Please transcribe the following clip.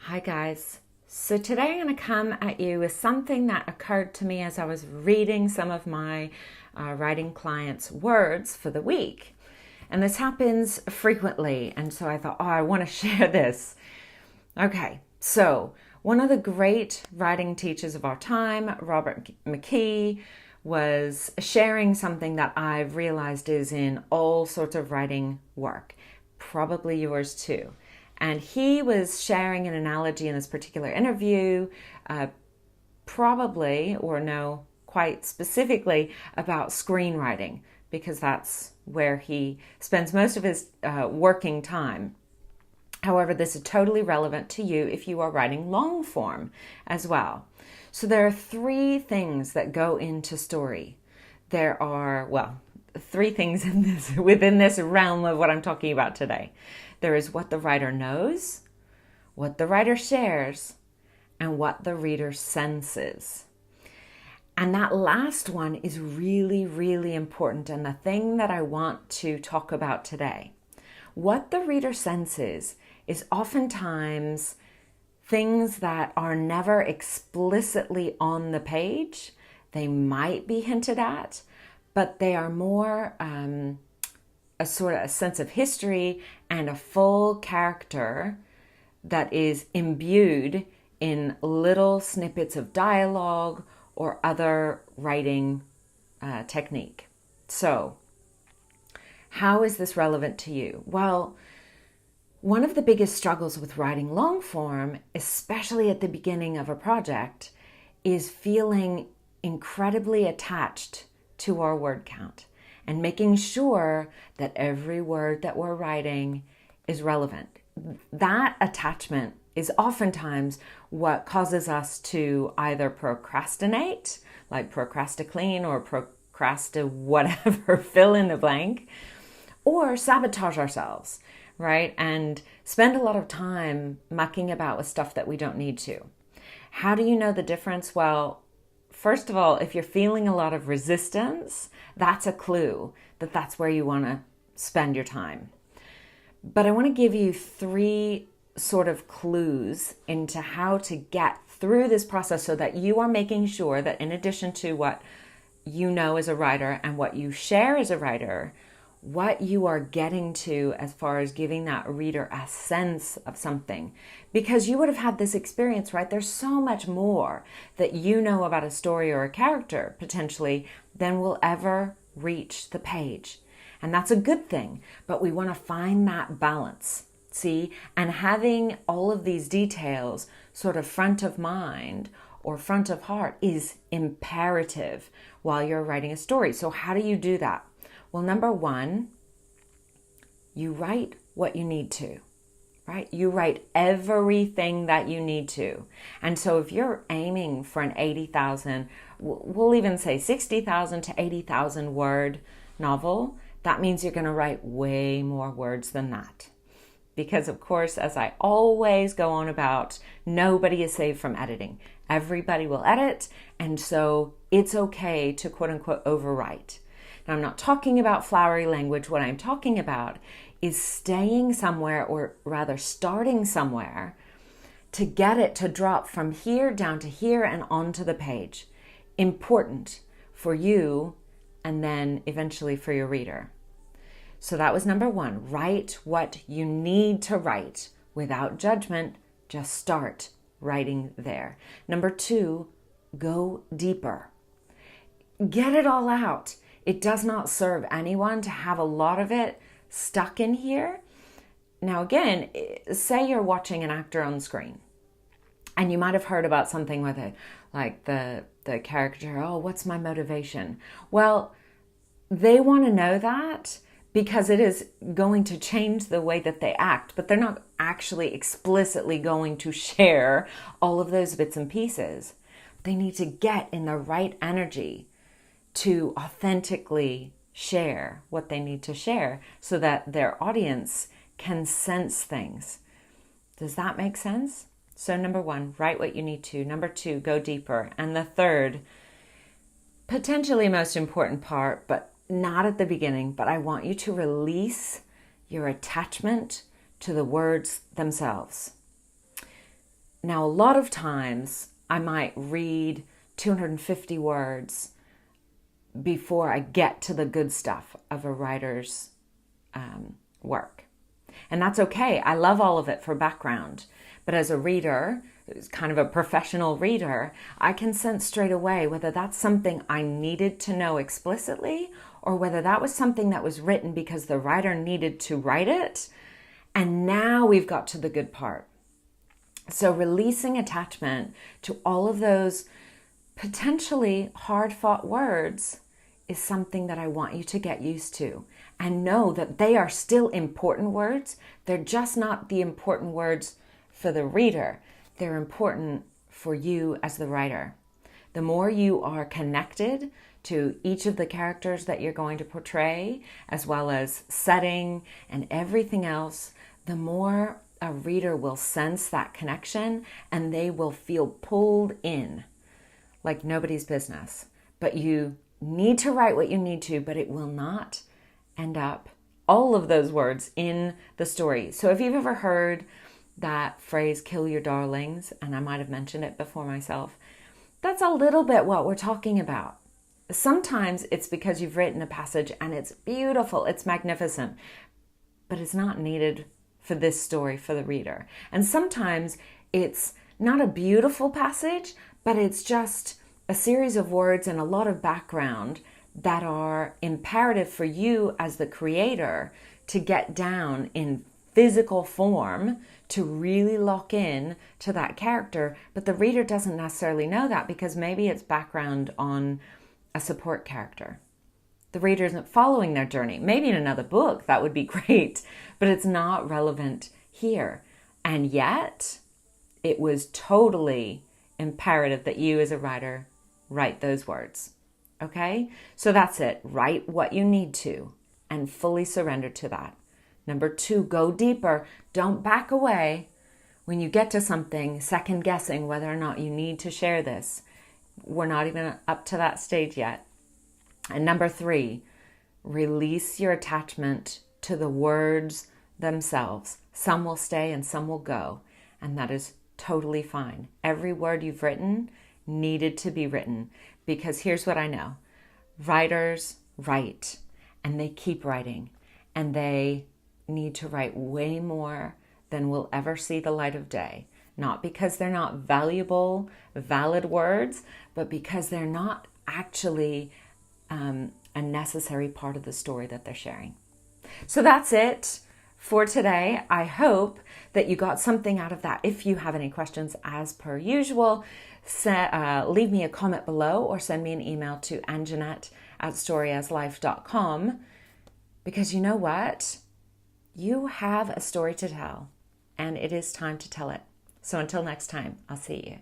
Hi guys. So today I'm going to come at you with something that occurred to me as I was reading some of my writing clients' words for the week. And this happens frequently. And so I thought, I want to share this. Okay, so one of the great writing teachers of our time, Robert McKee, was sharing something that I've realized is in all sorts of writing work, probably yours too. And he was sharing an analogy in this particular interview, quite specifically about screenwriting, because that's where he spends most of his working time. However, this is totally relevant to you if you are writing long form as well. So there are three things that go into story. There are, three things within this realm of what I'm talking about today. There is what the writer knows, what the writer shares, and what the reader senses. And that last one is really, really important, and the thing that I want to talk about today. What the reader senses is oftentimes things that are never explicitly on the page. They might be hinted at, but they are more a sort of a sense of history and a full character that is imbued in little snippets of dialogue or other writing technique. So, how is this relevant to you? Well, one of the biggest struggles with writing long form, especially at the beginning of a project, is feeling incredibly attached to our word count and making sure that every word that we're writing is relevant. That attachment is oftentimes what causes us to either procrastinate, like procrasticlean or whatever, fill in the blank, or sabotage ourselves, right? And spend a lot of time mucking about with stuff that we don't need to. How do you know the difference? Well, first of all, if you're feeling a lot of resistance, that's a clue that that's where you want to spend your time. But I want to give you three sort of clues into how to get through this process so that you are making sure that in addition to what you know as a writer and what you share as a writer, what you are getting to as far as giving that reader a sense of something. Because you would have had this experience, right? There's so much more that you know about a story or a character, potentially, than will ever reach the page. And that's a good thing, but we want to find that balance, see? And having all of these details sort of front of mind or front of heart is imperative while you're writing a story. So how do you do that? Well, number one, you write what you need to, right? You write everything that you need to. And so if you're aiming for an 80,000, we'll even say 60,000 to 80,000 word novel, that means you're going to write way more words than that. Because of course, as I always go on about, nobody is saved from editing. Everybody will edit, and so it's okay to quote unquote overwrite. Now, I'm not talking about flowery language. What I'm talking about is staying somewhere, or rather starting somewhere, to get it to drop from here down to here and onto the page. Important for you and then eventually for your reader. So that was number one. Write what you need to write without judgment. Just start writing there. Number two, go deeper. Get it all out. It does not serve anyone to have a lot of it stuck in here. Now, again, say you're watching an actor on screen and you might have heard about something with it, like the character, what's my motivation? Well, they want to know that because it is going to change the way that they act, but they're not actually explicitly going to share all of those bits and pieces. They need to get in the right energy to authentically share what they need to share so that their audience can sense things. Does that make sense? So number one, write what you need to. Number two, go deeper. And the third, potentially most important part, but not at the beginning, but I want you to release your attachment to the words themselves. Now, a lot of times I might read 250 words before I get to the good stuff of a writer's work. And that's okay. I love all of it for background. But as a reader, who's kind of a professional reader, I can sense straight away whether that's something I needed to know explicitly or whether that was something that was written because the writer needed to write it. And now we've got to the good part. So releasing attachment to all of those potentially hard-fought words is something that I want you to get used to and know that they are still important words. They're just not the important words for the reader. They're important for you as the writer. The more you are connected to each of the characters that you're going to portray, as well as setting and everything else, the more a reader will sense that connection and they will feel pulled in like nobody's business. But you need to write what you need to, but it will not end up all of those words in the story. So if you've ever heard that phrase, kill your darlings, and I might have mentioned it before myself, that's a little bit what we're talking about. Sometimes it's because you've written a passage and it's beautiful, it's magnificent, but it's not needed for this story for the reader. And sometimes it's not a beautiful passage, but it's just a series of words and a lot of background that are imperative for you as the creator to get down in physical form to really lock in to that character. But the reader doesn't necessarily know that because maybe it's background on a support character. The reader isn't following their journey. Maybe in another book, that would be great, but it's not relevant here. And yet, it was totally imperative that you as a writer write those words. Okay? So that's it. Write what you need to and fully surrender to that. Number 2, go deeper. Don't back away when you get to something, second guessing whether or not you need to share this. We're not even up to that stage yet. And number 3, release your attachment to the words themselves. Some will stay and some will go. And that is totally fine. Every word you've written needed to be written, because here's what I know. Writers write and they keep writing, and they need to write way more than will ever see the light of day. Not because they're not valuable, valid words, but because they're not actually a necessary part of the story that they're sharing. So that's it for today. I hope that you got something out of that. If you have any questions, as per usual, leave me a comment below or send me an email to anjanette@storyaslife.com, because you know what? You have a story to tell and it is time to tell it. So until next time, I'll see you.